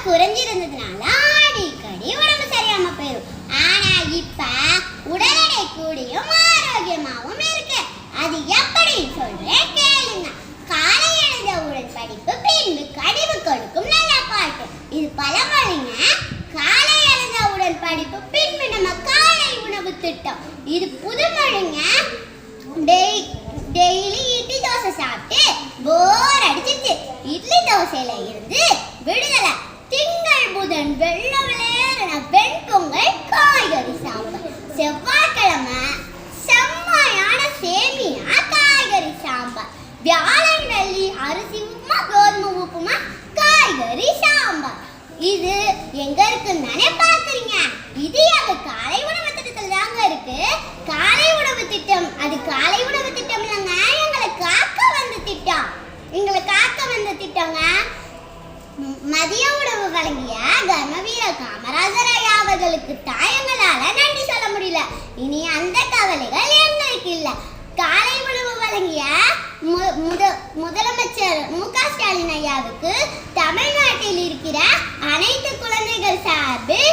குறைஞ்சிருந்ததுனால அடிக்கடி உடம்பு சரியாம போயிடும். ஆனா இப்ப உடல் எடை கூடியும் ஆரோக்கியமாவும் இருக்கு. அது எப்படின்னு சொல்றேன் கேளுங்க. காலை எழுந்தவுடன் படிப்பு பின்பு கழிவு கொடுக்கும் நல்ல பாட்டு. இது பழமொழிங்க. காலை எழுந்தவுடன் படிப்பு பின்பு நம்ம காலை உணவு திட்டம். இது புதுமொழிங்க. டெய்லி இட்லி தோசை சாப்பிட்டு போர் அடிச்சிச்சு. இட்லி தோசையில இருந்து விடுதலை. திங்கள் புதன் வெள்ளை விளையாடுன வெண்பொங்கல் காய்கறி சாம்பார். செவ்வாய்க்கிழமை செம்மையான சேமியா காய்கறி சாம்பார். வியாழன் வெள்ளி அரிசி உப்புமா கோதுமை உப்புமா காய்கறி சாம்பார். இது எங்க இருக்குன்னு தானே பாக்குறீங்க. இது எங்க காலை உணவு திட்டத்துல தாங்க இருக்கு. காலை உணவு திட்டம் அது காலை உணவு திட்டம் இல்லைங்க, எங்களை காக்க வந்த திட்டம். எங்களை காக்க வந்த திட்டங்க. மதிய உணவு வழங்கிய கர்மவீர காமராஜர் ஐயா அவர்களுக்கு தாயங்களால நன்றி சொல்ல முடியல. இனி அந்த கவலைகள் எங்களுக்கு இல்ல. காலை உணவு வழங்கிய முதலமைச்சர் மு.க. ஸ்டாலின் ஐயாவுக்கு தமிழ்நாட்டில் இருக்கிற அனைத்து குழந்தைகள் சார்பில்